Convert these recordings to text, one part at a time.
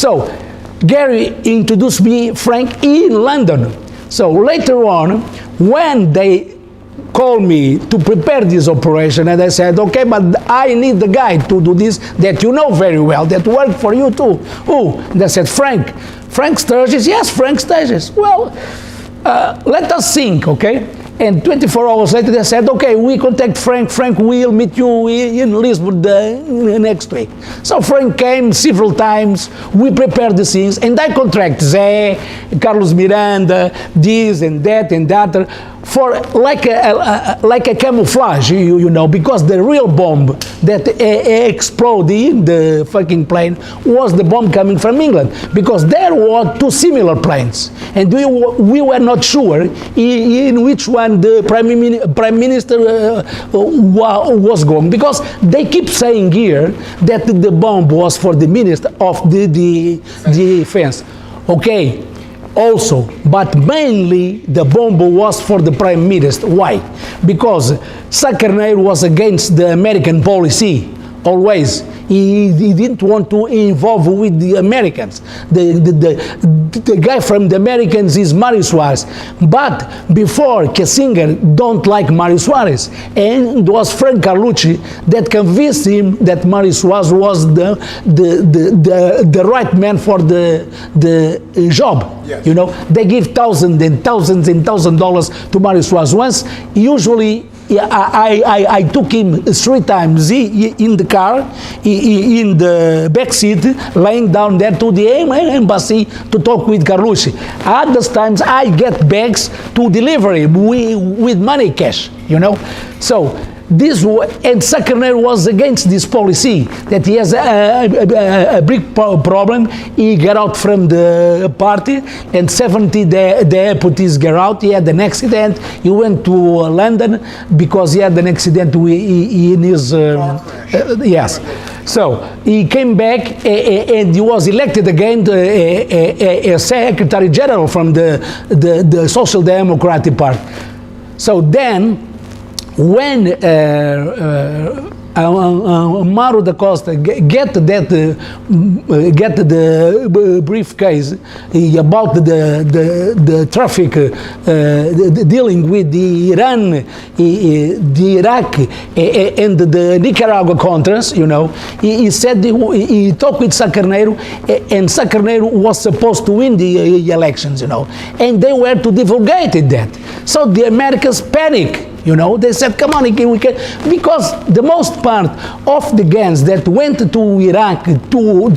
So Gary introduced me Frank in London. So later on, when they called me to prepare this operation, and I said, okay, but I need the guy to do this that you know very well, that worked for you too. Who? And they said, Frank Sturgis. Yes, Frank Sturgis. Well, let us think, okay? And 24 hours later, they said, okay, we contact Frank. Frank will meet you in Lisbon the next week. So Frank came several times. We prepared the scenes, and I contract Zé, Carlos Miranda, this and that and that, for like a camouflage, you know, because the real bomb that exploded in the fucking plane was the bomb coming from England, because there were two similar planes, and we were not sure in which one the prime minister was going, because they keep saying here that the bomb was for the minister of the defense. Okay. Also, but mainly the bomb was for the prime minister. Why? Because Sacarneiro was against the American policy, always. He didn't want to involve with the Americans. The guy from the Americans is Mário Soares. But before, Kissinger don't like Mário Soares. And it was Frank Carlucci that convinced him that Mário Soares was the right man for the job. Yes. You know, they give thousands and thousands and $1,000 to Mário Soares. Once, usually, I took him 3 times in the car, in the back seat, laying down there to the embassy to talk with Carlucci. Other times I get bags to deliver him with money cash, you know. So this, and Sacarneiro was against this policy, that he has a big problem. He got out from the party, and 70 deputies got out. He had an accident. He went to London because he had an accident in his yes. So he came back and he was elected again as Secretary General from the Social Democratic Party. So then, when Mauro da Costa get the briefcase about the traffic dealing with the Iran, the Iraq, and the Nicaragua Contras, you know, he said he talked with Sacarneiro, and Sacarneiro was supposed to win the elections, you know, and they were to divulgate that. So the Americans panic. You know, they said, come on, we can, because the most part of the guns that went to Iraq, to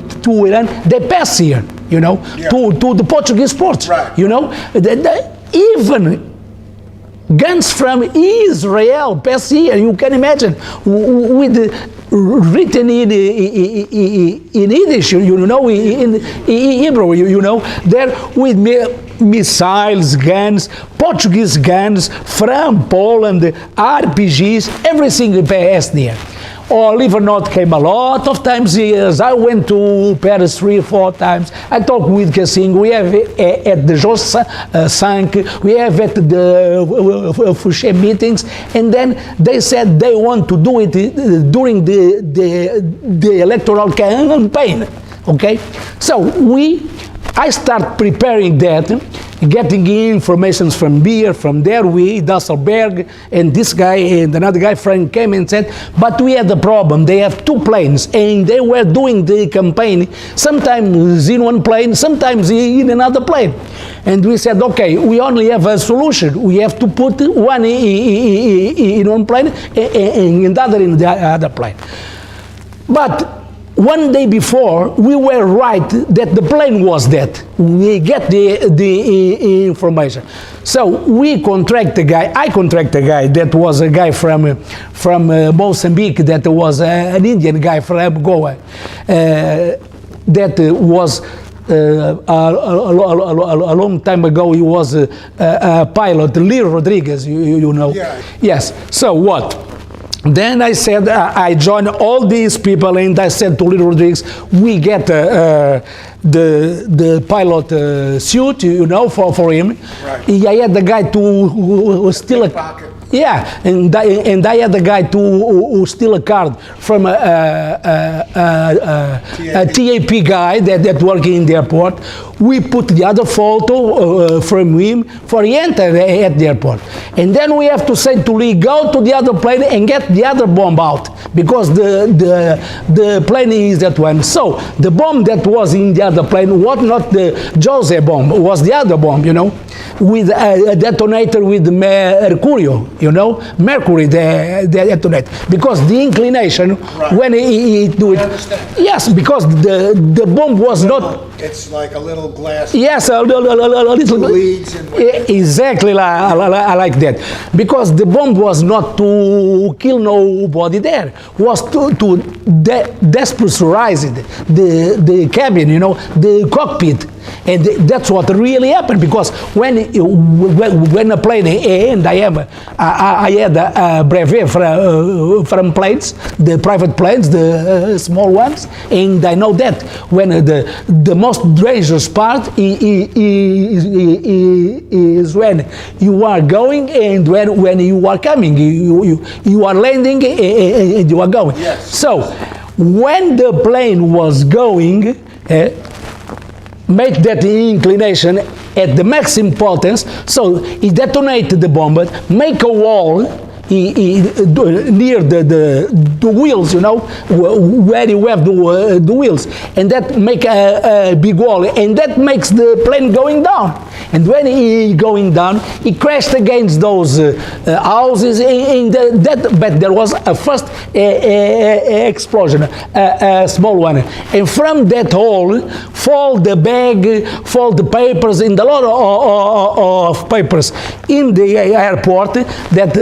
Iran, they pass here, you know, yeah, to the Portuguese ports, right, you know. Even guns from Israel pass here, you can imagine, with written in Yiddish, you know, in Hebrew, you know, there with missiles, guns, Portuguese guns from Poland, RPGs, everything passed there. Oliver North came a lot of times. Yes, I went to Paris 3 or 4 times. I talked with Kessing. We have at the Jos 5, we have at the Fouché meetings, and then they said they want to do it during the electoral campaign. Okay, so I start preparing that, getting information from here, from there, Dasselberg, and this guy and another guy, Frank, came and said, but we had a problem. They have 2 planes, and they were doing the campaign, sometimes in one plane, sometimes in another plane. And we said, okay, we only have a solution. We have to put one in one plane and the other in the other plane. But one day before, we were right that the plane was dead. We get the information. So we contract a guy. I contract a guy that was a guy from Mozambique, that was an Indian guy from Goa, that was a long time ago. He was a pilot, Lee Rodriguez, you know. Yeah. Yes. So what? Then I said, I joined all these people, and I said to Little Rodriguez, we get the pilot suit, you know, for him. Right. I had the guy to steal a... Yeah, and I had a guy who steal a card from a TAP guy that working in the airport. We put the other photo from him for he enter at the airport. And then we have to say to Lee, go to the other plane and get the other bomb out, because the plane is that one. So the bomb that was in the other plane was not the Jose bomb, was the other bomb, you know, with a detonator with Mercurio, you know, Mercury, the detonator, because the inclination when he do it, yes, because the bomb was not. It's like a little glass. Yes, a little bleeds exactly like that, because the bomb was not to kill nobody there, was to despressurize the cabin, you know, the cockpit. And that's what really happened, because when a plane, and I had a brevet from planes, the private planes, the small ones, and I know that when the most dangerous part is when you are going and when you are coming, you are landing and you are going. Yes. So when the plane was going, made that inclination at the maximum potence, so he detonated the bomb, but make a wall near the wheels, you know, where you have the wheels, and that make a big wall, and that makes the plane going down. And when he going down, he crashed against those houses, but there was a first explosion, a small one, and from that hole fall the bag, fall the papers, and a lot of papers in the airport, that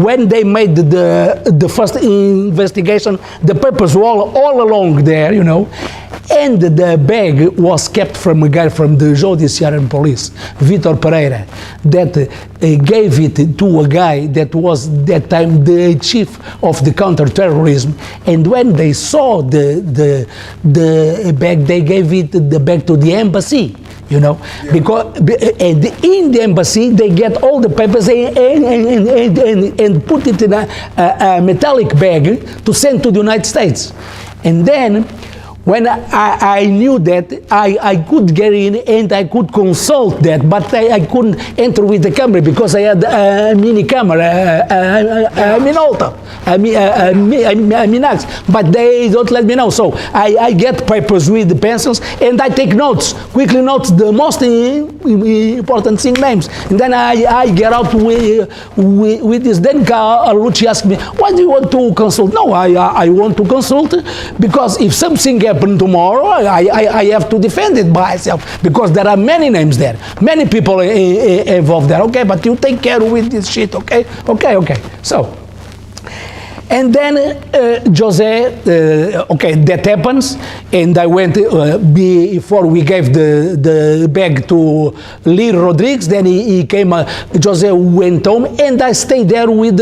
when they made the first investigation, the papers were all along there, you know, and the bag was kept from a guy from the Judiciary Police, Vitor Pereira, that gave it to a guy that was that time the chief of the counter-terrorism, and when they saw the bag, they gave the bag to the embassy, you know, yeah. Because in the embassy they get all the papers and put it in a metallic bag to send to the United States. And then when I knew that, I could get in and I could consult that, but I couldn't enter with the camera because I had a mini camera, a Minolta, a Minax, but they don't let me know. So I get papers with the pencils and I take notes, quickly notes the most important thing names. And then I get out with this. Then Lucci asked me, why do you want to consult? No, I want to consult because if something happens tomorrow, I have to defend it by myself, because there are many names there, many people involved there. Okay, but you take care with this shit. Okay. So, and then Jose, okay, that happens, and I went before we gave the bag to Lee Rodriguez. Then he came. Jose went home, and I stayed there with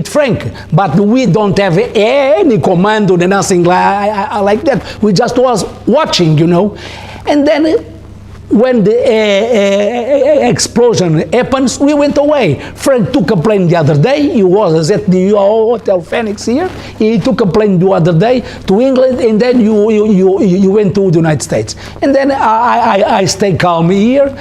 Frank. But we don't have any command or nothing like that. We just was watching, you know, and then when the explosion happens, we went away. Frank took a plane the other day. He was at the Hotel Phoenix here. He took a plane the other day to England, and then you went to the United States. And then I stay calm here.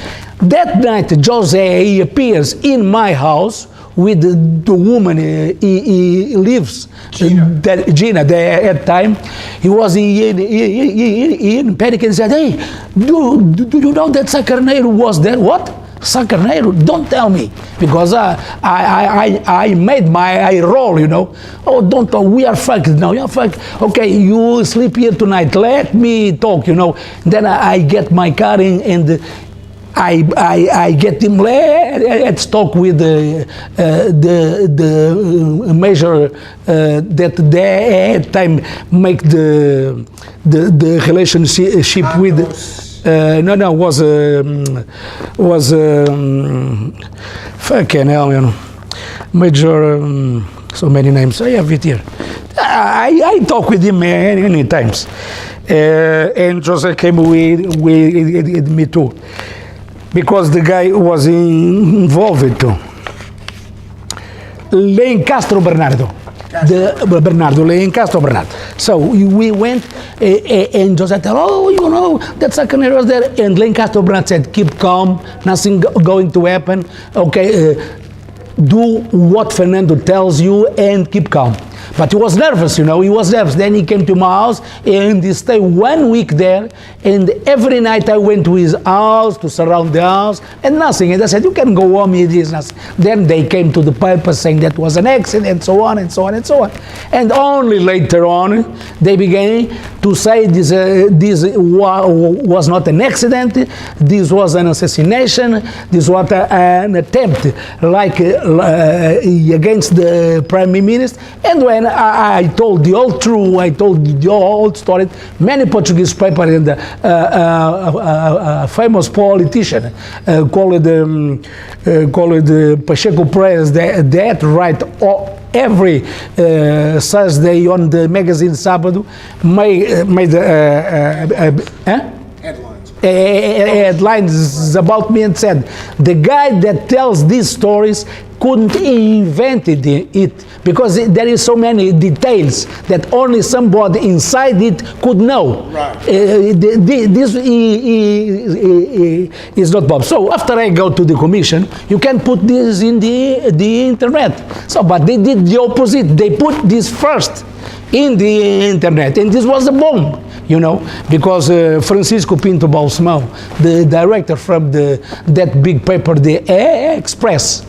That night, Jose appears in my house with the woman he lives, Gina, at time. He was in panic and said, hey, do you know that Sacarneiro was there? What? Sacarneiro? Don't tell me, because I made my role, you know. Oh, don't talk, we are fucked now, you're fucked. Okay, you sleep here tonight, let me talk, you know. Then I get my car and I get him. Let's talk with the major that that time make the relationship with. Was fucking hell, you know, major. So many names. I have it here. I talk with him many times, and Jose came with me too, because the guy was involved too. Lencastro Bernardo. Bernardo, Lencastro Bernardo. So we went and Jose said, oh, you know, that's a Canary was there. And Lencastro Bernardo said, keep calm, nothing going to happen. Okay, do what Fernando tells you and keep calm. But he was nervous, you know, he was nervous. Then he came to my house and he stayed 1 week there. And every night I went to his house to surround the house and nothing. And I said, you can go home, it is nothing. Then they came to the paper saying that was an accident and so on and so on and so on. And only later on, they began to say this was not an accident, this was an assassination, this was an attempt like against the Prime Minister. And when I told the whole truth, I told the whole story, many Portuguese papers and a famous politician called Pacheco Perez that write every Thursday on the magazine Sábado made headlines about me and said, the guy that tells these stories couldn't invent it because there is so many details that only somebody inside it could know. Right. This is not Bob. So after I go to the commission, you can put this in the internet. So, but they did the opposite. They put this first in the internet, and this was a bomb, you know, because Francisco Pinto Balsemão, the director from that big paper, the Express,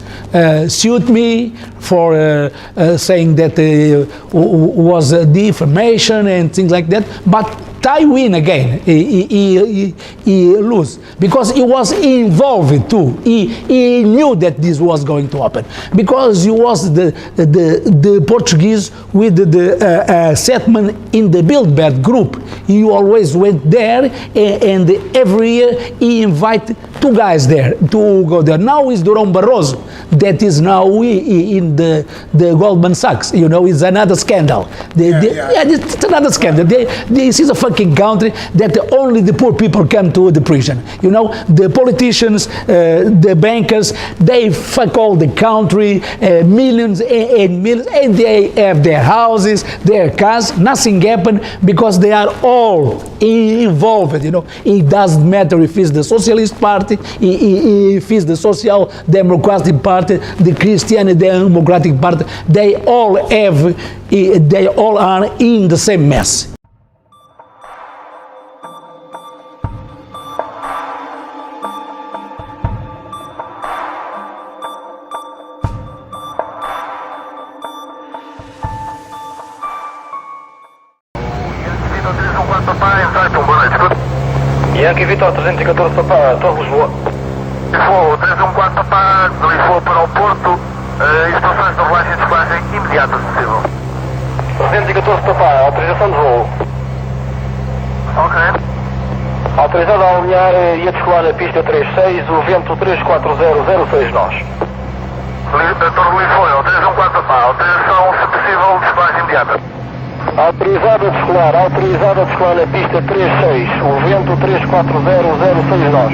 sued me for saying that was defamation and things like that. But I win again. He lose because he was involved too. He knew that this was going to happen because he was the Portuguese with the settlement in the Bilderberg group. He always went there, and every year he invited two guys there to go there. Now it's Durão Barroso that is now in the Goldman Sachs. You know, it's another scandal. It's another scandal. This is a fucking country that only the poor people come to the prison. You know, the politicians, the bankers, they fuck all the country, millions and millions, and they have their houses, their cars. Nothing happened because they are all involved. You know, it doesn't matter if it's the Socialist Party, if it's the Social Democratic Party, the Christian Democratic Party. They all are in the same mess. Yankee Vitor 314 Papá, Torre Lisboa. Lisboa, 314 Papá, de Lisboa para o Porto, instruções de relógio de desplagem imediata, se possível. 314 Papá, autorização de voo. Ok. Autorizado a alinhar e a descolar na pista 36, o vento 34006 nós. Torre de Lisboa, 314 Papá, autorização, se possível, desplagem imediata. Autorizado a descolar na pista 36, o vento 34006 nós.